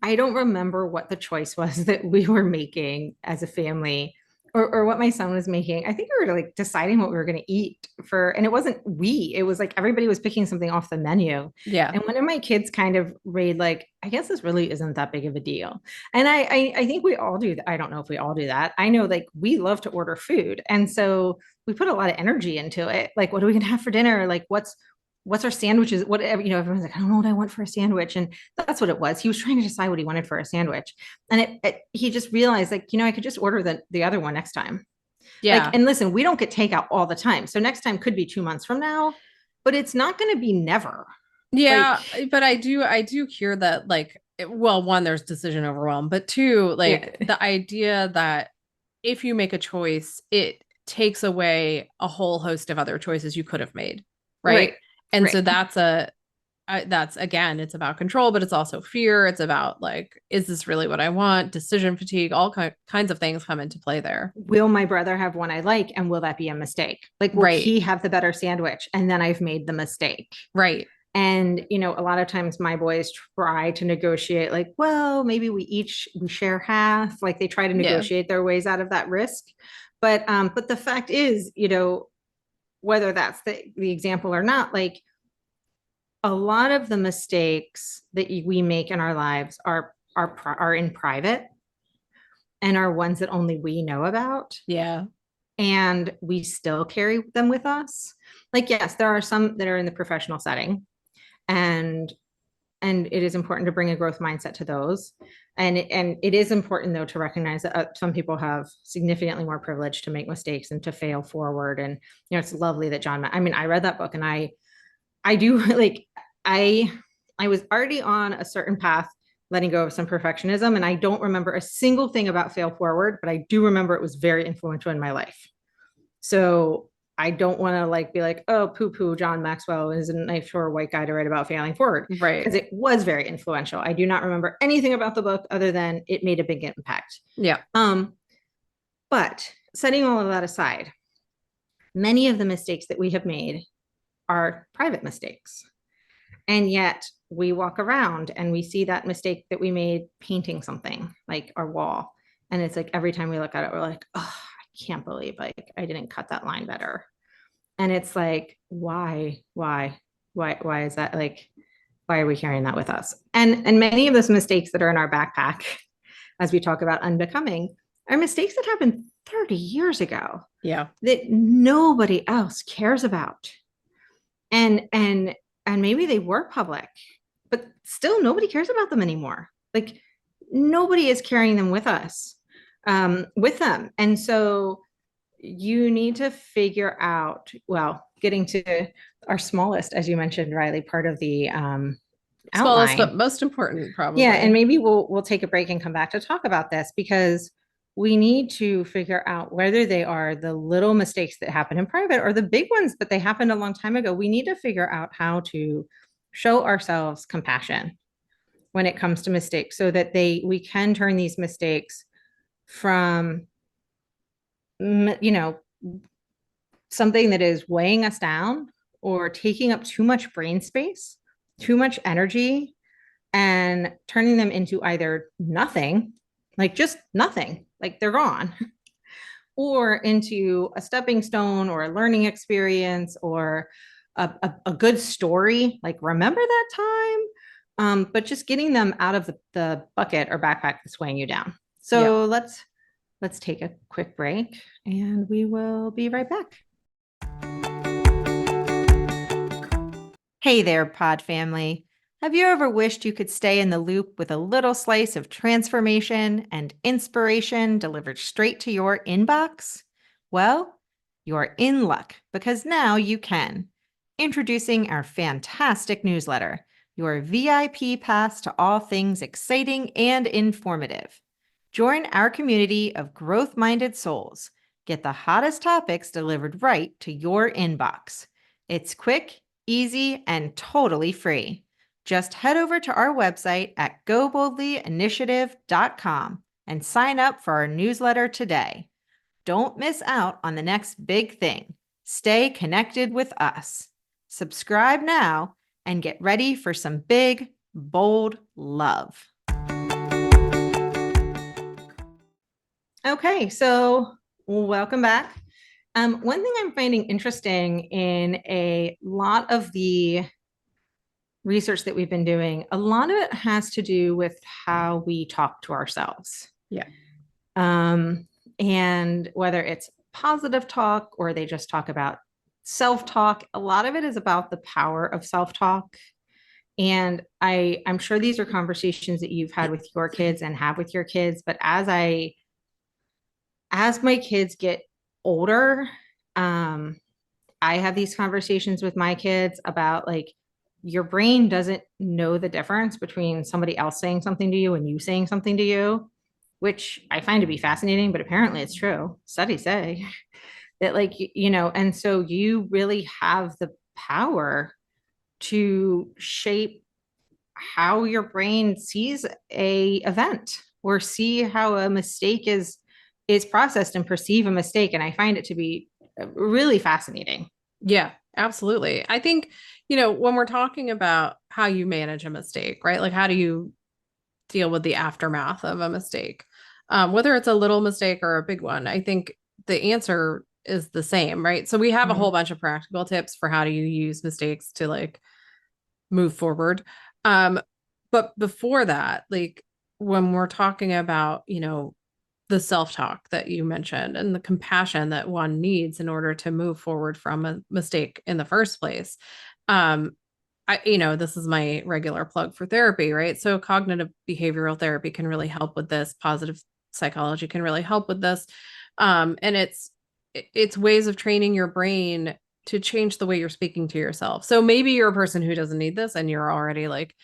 I don't remember what the choice was that we were making as a family, or what my son was making. I think we were like deciding what we were going to eat and it wasn't it was like everybody was picking something off the menu. Yeah. And one of my kids kind of raised like, I guess this really isn't that big of a deal. And I think we all do that. I don't know if we all do that. I know like we love to order food. And so we put a lot of energy into it. Like, what are we going to have for dinner? Like, what's our sandwiches? Whatever, everyone's like, I don't know what I want for a sandwich. And that's what it was. He was trying to decide what he wanted for a sandwich. And he just realized like, I could just order the other one next time. Yeah. Like, and listen, we don't get takeout all the time. So next time could be 2 months from now, but it's not going to be never. Yeah. But I do hear that, like, well, one, there's decision overwhelm, but two, like the idea that if you make a choice, it takes away a whole host of other choices you could have made. Right. And so that's again, it's about control, but it's also fear. It's about like, is this really what I want? Decision fatigue, all kinds of things come into play there. Will my brother have one I like? And will that be a mistake? Like, will he have the better sandwich? And then I've made the mistake. Right. And, a lot of times my boys try to negotiate like, well, maybe we share half. Like they try to negotiate their ways out of that risk. But the fact is, whether that's the example or not, like a lot of the mistakes that we make in our lives are in private and are ones that only we know about. Yeah. And we still carry them with us. Like, yes, there are some that are in the professional setting, and it is important to bring a growth mindset to those. And it is important, though, to recognize that some people have significantly more privilege to make mistakes and to fail forward. And, it's lovely that I read that book, and I do like, I was already on a certain path, letting go of some perfectionism. And I don't remember a single thing about fail forward, but I do remember it was very influential in my life. So I don't want to like be like, oh, poo-poo, John Maxwell is a nice short white guy to write about failing forward. Right. Because it was very influential. I do not remember anything about the book other than it made a big impact. Yeah. But setting all of that aside, many of the mistakes that we have made are private mistakes. And yet we walk around and we see that mistake that we made painting something like our wall. And it's like, every time we look at it, we're like, oh, I can't believe like I didn't cut that line better. And it's like, why is that? Like, why are we carrying that with us? And many of those mistakes that are in our backpack, as we talk about unbecoming, are mistakes that happened 30 years ago. Yeah. That nobody else cares about. And maybe they were public, but still nobody cares about them anymore. Like nobody is carrying them with us, with them. And so you need to figure out, well, getting to our smallest, as you mentioned, Riley, part of the smallest outline. but most important, probably. Yeah, and maybe we'll take a break and come back to talk about this, because we need to figure out whether they are the little mistakes that happen in private or the big ones, but they happened a long time ago. We need to figure out how to show ourselves compassion when it comes to mistakes, so that we can turn these mistakes from, you know, something that is weighing us down or taking up too much brain space, too much energy, and turning them into either nothing, like just nothing, like they're gone, or into a stepping stone or a learning experience, or a good story, like remember that time, but just getting them out of the bucket or backpack that's weighing you down. So let's take a quick break and we will be right back. Hey there, pod family. Have you ever wished you could stay in the loop with a little slice of transformation and inspiration delivered straight to your inbox? Well, you're in luck, because now you can. Introducing our fantastic newsletter, your VIP pass to all things exciting and informative. Join our community of growth-minded souls. Get the hottest topics delivered right to your inbox. It's quick, easy, and totally free. Just head over to our website at goboldlyinitiative.com and sign up for our newsletter today. Don't miss out on the next big thing. Stay connected with us. Subscribe now and get ready for some big, bold love. Okay, so welcome back. One thing I'm finding interesting in a lot of the research that we've been doing, a lot of it has to do with how we talk to ourselves. Yeah. And whether it's positive talk or they just talk about self-talk, a lot of it is about the power of self-talk. And I'm sure these are conversations that you've had with your kids and have with your kids, but as my kids get older, I have these conversations with my kids about, like, your brain doesn't know the difference between somebody else saying something to you and you saying something to you, which I find to be fascinating, but apparently it's true. Studies say that, like, and so you really have the power to shape how your brain sees a event, or see how a mistake is processed and perceive a mistake. And I find it to be really fascinating. Yeah, absolutely. I think, when we're talking about how you manage a mistake, right? Like, how do you deal with the aftermath of a mistake? Whether it's a little mistake or a big one, I think the answer is the same, right? So we have a whole bunch of practical tips for how do you use mistakes to, like, move forward. But before that, like, when we're talking about, the self-talk that you mentioned and the compassion that one needs in order to move forward from a mistake in the first place. This is my regular plug for therapy, right? So cognitive behavioral therapy can really help with this. Positive psychology can really help with this. And it's ways of training your brain to change the way you're speaking to yourself. So maybe you're a person who doesn't need this and you're already, like,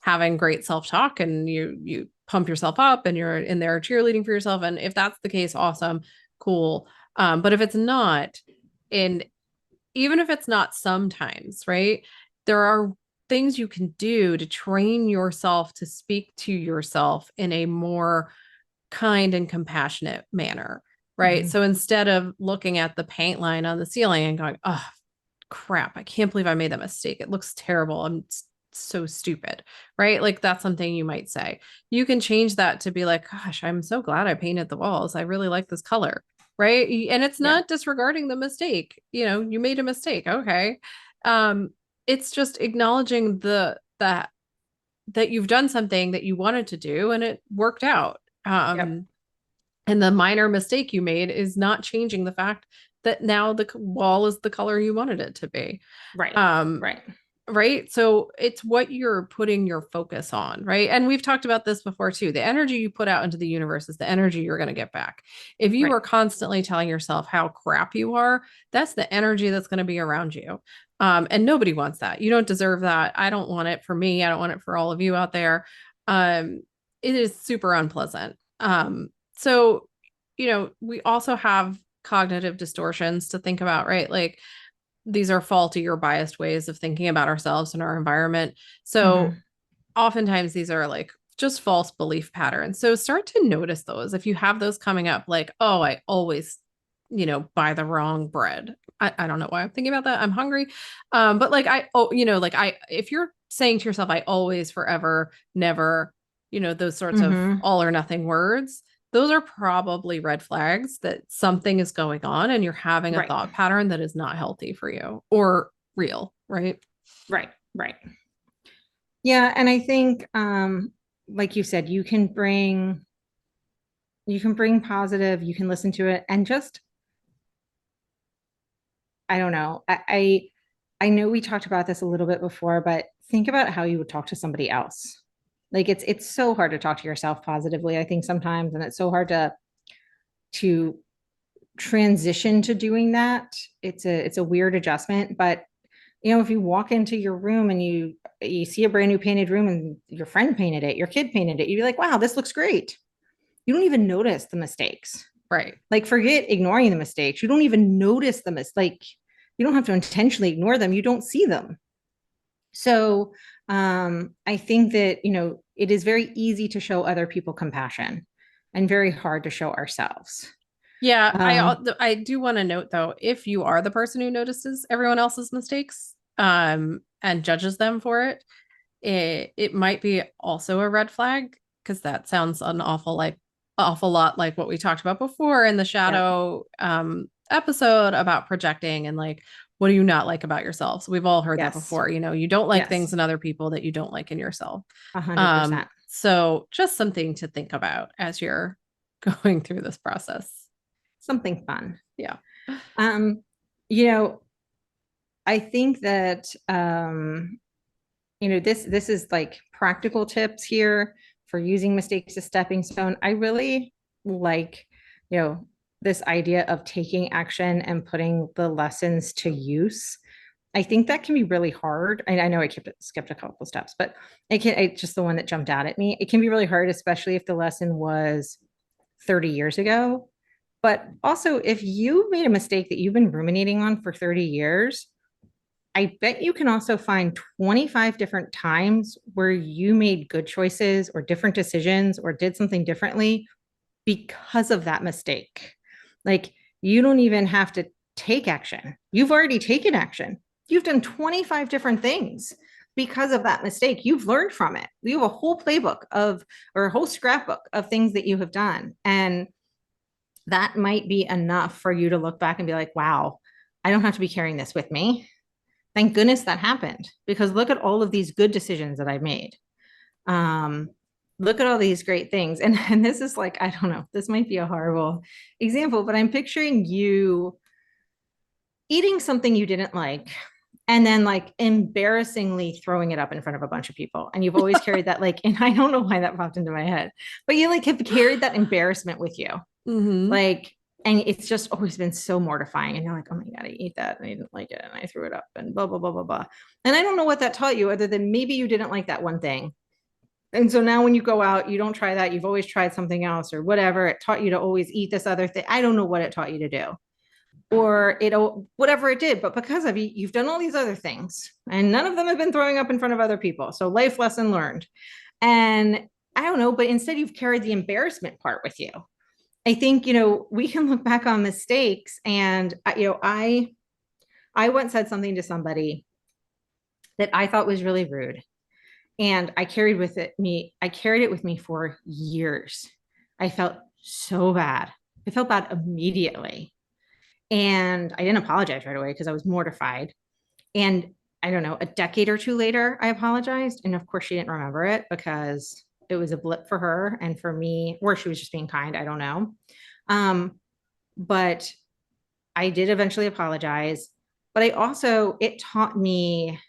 having great self-talk and you pump yourself up and you're in there cheerleading for yourself. And if that's the case, awesome, cool. But if it's not, and even if it's not sometimes, right, there are things you can do to train yourself to speak to yourself in a more kind and compassionate manner, right? Mm-hmm. So instead of looking at the paint line on the ceiling and going, oh, crap, I can't believe I made that mistake. It looks terrible. I'm so stupid, right? Like, that's something you might say. You can change that to be like, gosh, I'm so glad I painted the walls. I really like this color, right? And it's not disregarding the mistake. You made a mistake. Okay. It's just acknowledging that you've done something that you wanted to do and it worked out. And the minor mistake you made is not changing the fact that now the wall is the color you wanted it to be. Right. Right. Right. So it's what you're putting your focus on. Right. And we've talked about this before too. The energy you put out into the universe is the energy you're going to get back. If you are constantly telling yourself how crap you are, that's the energy that's going to be around you. And nobody wants that. You don't deserve that. I don't want it for me. I don't want it for all of you out there. It is super unpleasant. So, we also have cognitive distortions to think about, right? Like, these are faulty or biased ways of thinking about ourselves and our environment. So oftentimes these are like just false belief patterns. So start to notice those. If you have those coming up, like, oh, I always, buy the wrong bread. I don't know why I'm thinking about that. I'm hungry. But like, if you're saying to yourself, I always, forever, never, those sorts of all or nothing words, those are probably red flags that something is going on and you're having a thought pattern that is not healthy for you or real, right? Right. Yeah. And I think, like you said, you can bring positive, you can listen to it and just, I don't know. I know we talked about this a little bit before, but think about how you would talk to somebody else. Like it's so hard to talk to yourself positively, I think sometimes, and it's so hard to transition to doing that. It's a weird adjustment, but if you walk into your room and you see a brand new painted room and your friend painted it, your kid painted it, you'd be like, wow, this looks great. You don't even notice the mistakes. Right. Like forget ignoring the mistakes. You don't even notice them. It's like you don't have to intentionally ignore them. You don't see them. So I think that, it is very easy to show other people compassion and very hard to show ourselves. Yeah, I do want to note though, if you are the person who notices everyone else's mistakes and judges them for it, it might be also a red flag because that sounds an awful lot like what we talked about before in the shadow episode about projecting and like what do you not like about yourself? So we've all heard that before. You don't like things in other people that you don't like in yourself. 100%. So just something to think about as you're going through this process. Something fun. Yeah. I think that this is like practical tips here for using mistakes as stepping stone. I really like, this idea of taking action and putting the lessons to use. I think that can be really hard. I know I skipped a couple of steps, but it's just the one that jumped out at me. It can be really hard, especially if the lesson was 30 years ago. But also, if you made a mistake that you've been ruminating on for 30 years, I bet you can also find 25 different times where you made good choices or different decisions or did something differently because of that mistake. Like you don't even have to take action. You've already taken action. You've done 25 different things because of that mistake. You've learned from it. You have a whole playbook or a whole scrapbook of things that you have done. And that might be enough for you to look back and be like, wow, I don't have to be carrying this with me. Thank goodness that happened because look at all of these good decisions that I made. Look at all these great things. And this is like, I don't know, this might be a horrible example, but I'm picturing you eating something you didn't like and then like embarrassingly throwing it up in front of a bunch of people. And you've always carried that and I don't know why that popped into my head, but you like have carried that embarrassment with you. And it's just always been so mortifying. And you're like, oh my God, I ate that and I didn't like it. And I threw it up and blah, blah, blah, blah, blah. And I don't know what that taught you other than maybe you didn't like that one thing. And so now when you go out, you don't try that. You've always tried something else or whatever. It taught you to always eat this other thing. I don't know what it taught you to do or whatever it did. But because of you've done all these other things and none of them have been throwing up in front of other people. So life lesson learned. And I don't know, but instead you've carried the embarrassment part with you. I think, we can look back on mistakes and, I once said something to somebody that I thought was really rude and I carried it with me for years. I felt so bad. I felt bad immediately. And I didn't apologize right away because I was mortified. And I don't know, a decade or two later, I apologized. And of course she didn't remember it because it was a blip for her, and for me, or she was just being kind. I don't know. But I did eventually apologize. But it taught me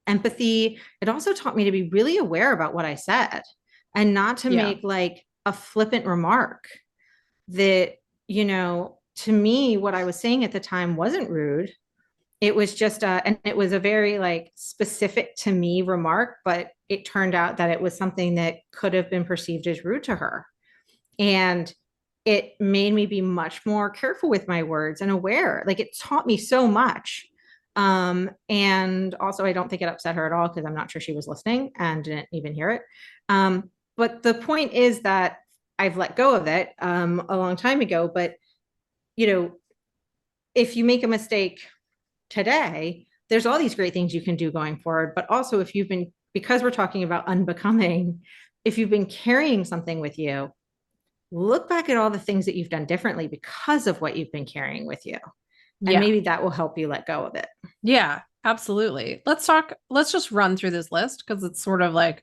empathy. It also taught me to be really aware about what I said and not to make like a flippant remark that, to me, what I was saying at the time wasn't rude. It was just and it was a very like specific to me remark, but it turned out that it was something that could have been perceived as rude to her. And it made me be much more careful with my words and aware. Like, it taught me so much. And also, I don't think it upset her at all, because I'm not sure she was listening and didn't even hear it. But the point is that I've let go of it a long time ago. But, if you make a mistake today, there's all these great things you can do going forward. But also, because we're talking about unbecoming, if you've been carrying something with you, look back at all the things that you've done differently because of what you've been carrying with you. And maybe that will help you let go of it. Yeah, absolutely. Let's just run through this list, because it's sort of like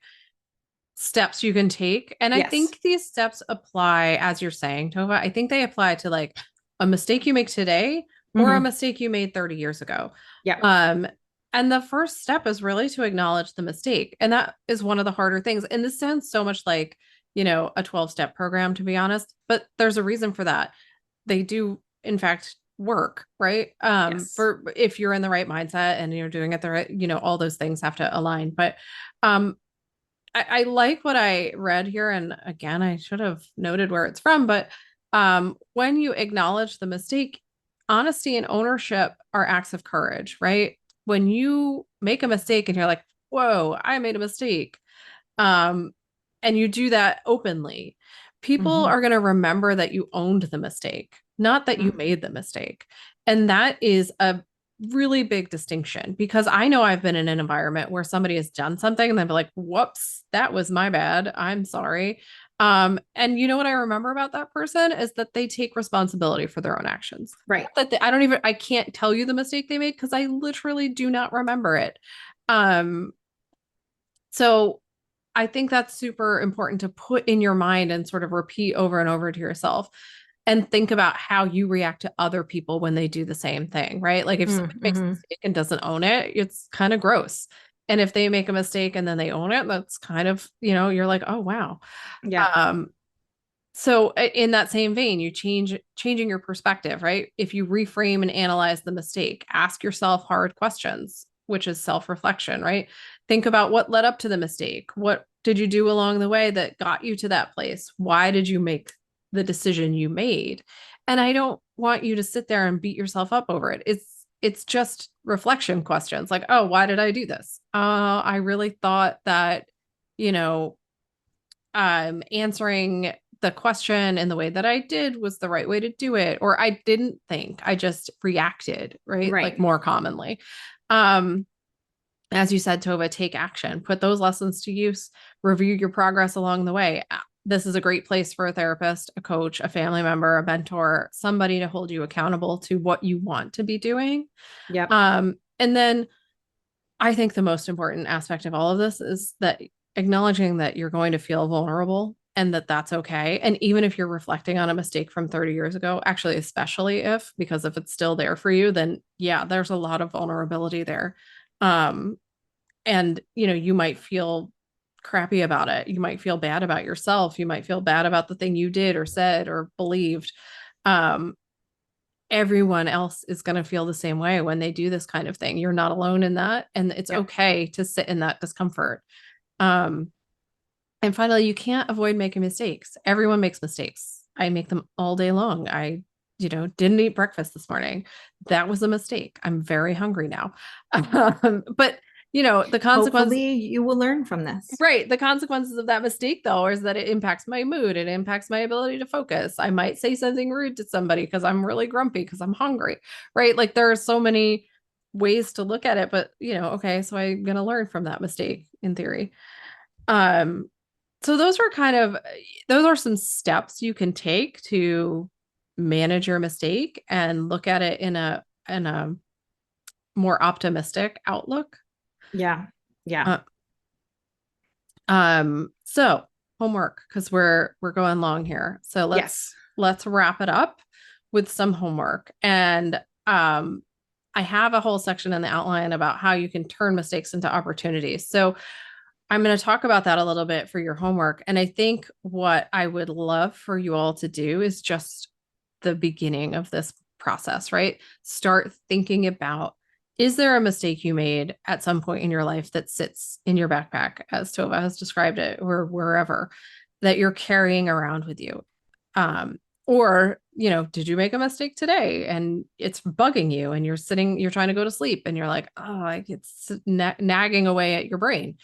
steps you can take. And I think these steps apply, as you're saying, Tova, I think they apply to like a mistake you make today or a mistake you made 30 years ago. Yeah. And the first step is really to acknowledge the mistake. And that is one of the harder things. And this sounds so much like, a 12-step program, to be honest, but there's a reason for that. They do, in fact, work, right? For if you're in the right mindset and you're doing it the right, all those things have to align. But I like what I read here. And again, I should have noted where it's from, but when you acknowledge the mistake, honesty and ownership are acts of courage, right? When you make a mistake and you're like, whoa, I made a mistake. And you do that openly, people are going to remember that you owned the mistake, not that you made the mistake. And that is a really big distinction, because I know I've been in an environment where somebody has done something and they'll be like, whoops, that was my bad. I'm sorry. And you know what I remember about that person is that they take responsibility for their own actions. Right. I can't tell you the mistake they made because I literally do not remember it. So I think that's super important to put in your mind and sort of repeat over and over to yourself, and think about how you react to other people when they do the same thing, right? Like if somebody makes a mistake and doesn't own it, it's kind of gross. And if they make a mistake and then they own it, that's kind of, you're like, oh, wow. Yeah. So in that same vein, changing your perspective, right? If you reframe and analyze the mistake, ask yourself hard questions, which is self-reflection, right? Think about what led up to the mistake. What did you do along the way that got you to that place? Why did you make the decision you made? And I don't want you to sit there and beat yourself up over it. It's just reflection questions like, oh, why did I do this? I really thought that, answering the question in the way that I did was the right way to do it. Or I didn't think, I just reacted, right? Like more commonly. As you said, Tova, take action, put those lessons to use, review your progress along the way. This is a great place for a therapist, a coach, a family member, a mentor, somebody to hold you accountable to what you want to be doing. Yep. And then I think the most important aspect of all of this is that acknowledging that you're going to feel vulnerable and that that's okay. And even if you're reflecting on a mistake from 30 years ago, actually, especially because if it's still there for you, then yeah, there's a lot of vulnerability there. And you might feel crappy about it. You might feel bad about yourself. You might feel bad about the thing you did or said or believed. Everyone else is going to feel the same way when they do this kind of thing. You're not alone in that. And it's okay to sit in that discomfort. And finally, you can't avoid making mistakes. Everyone makes mistakes. I make them all day long. I, didn't eat breakfast this morning. That was a mistake. I'm very hungry now. But the consequences. Hopefully you will learn from this. Right. The consequences of that mistake, though, is that it impacts my mood. It impacts my ability to focus. I might say something rude to somebody because I'm really grumpy because I'm hungry. Right. Like there are so many ways to look at it, but okay, so I'm going to learn from that mistake in theory. So those are some steps you can take to manage your mistake and look at it in a more optimistic outlook. Yeah. Yeah. So homework because we're going long here. So let's wrap it up with some homework. And I have a whole section in the outline about how you can turn mistakes into opportunities. So I'm going to talk about that a little bit for your homework. And I think what I would love for you all to do is just the beginning of this process, right? Start thinking about, is there a mistake you made at some point in your life that sits in your backpack, as Tova has described it, or wherever, that you're carrying around with you? Or, did you make a mistake today and it's bugging you and you're trying to go to sleep and you're like, oh, it's nagging away at your brain.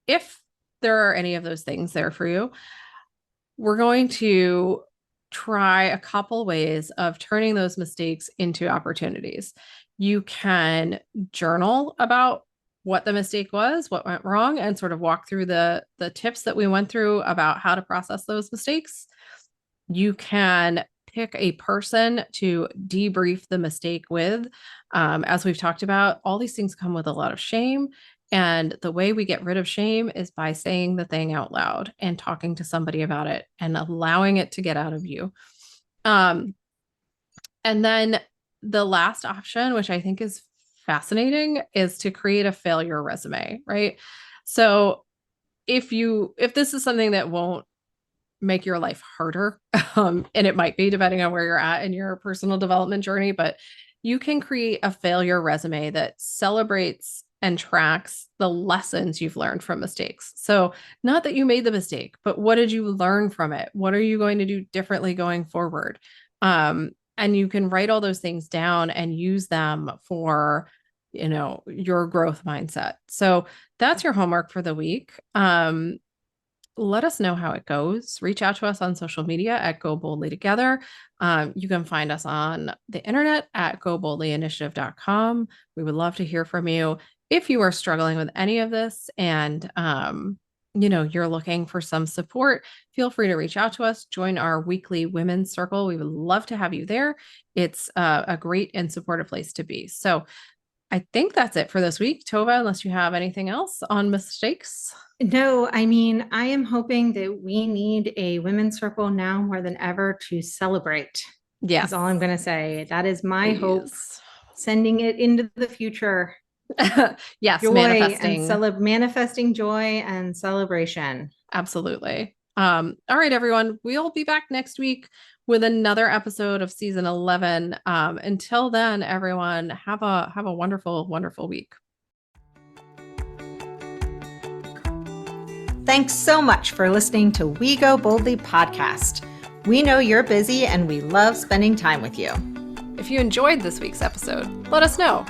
If there are any of those things there for you, we're going to try a couple ways of turning those mistakes into opportunities. You can journal about what the mistake was, what went wrong, and sort of walk through the tips that we went through about how to process those mistakes. You can pick a person to debrief the mistake with. As we've talked about, all these things come with a lot of shame. And the way we get rid of shame is by saying the thing out loud and talking to somebody about it and allowing it to get out of you. And then the last option, which I think is fascinating, is to create a failure resume, right? So if this is something that won't make your life harder, and it might be depending on where you're at in your personal development journey, but you can create a failure resume that celebrates and tracks the lessons you've learned from mistakes. So not that you made the mistake, but what did you learn from it? What are you going to do differently going forward? And you can write all those things down and use them for, your growth mindset. So that's your homework for the week. Let us know how it goes. Reach out to us on social media at Go Boldly Together. You can find us on the internet at goboldlyinitiative.com. We would love to hear from you. If you are struggling with any of this and, you're looking for some support, feel free to reach out to us. Join our weekly women's circle. We would love to have you there. It's a great and supportive place to be. So I think that's it for this week. Tova, unless you have anything else on mistakes. No, I mean, I am hoping that we need a women's circle now more than ever to celebrate. Yeah. That's all I'm going to say. That is my hope. Sending it into the future. Yes, joy manifesting. And manifesting joy and celebration. Absolutely. All right, everyone. We'll be back next week with another episode of season 11. Until then, everyone, have a wonderful, wonderful week. Thanks so much for listening to We Go Boldly podcast. We know you're busy and we love spending time with you. If you enjoyed this week's episode, let us know.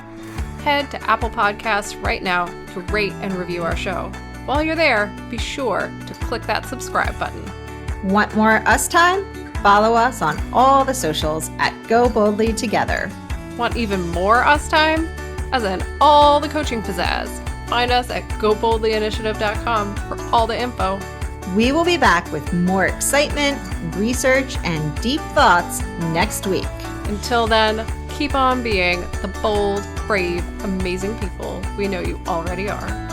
Head to Apple Podcasts right now to rate and review our show. While you're there, be sure to click that subscribe button. Want more us time? Follow us on all the socials at Go Boldly Together. Want even more us time? As in all the coaching pizzazz. Find us at goboldlyinitiative.com for all the info. We will be back with more excitement, research, and deep thoughts next week. Until then, keep on being the bold, brave, amazing people we know you already are.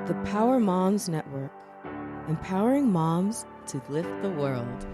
The Power Moms Network, empowering moms to lift the world.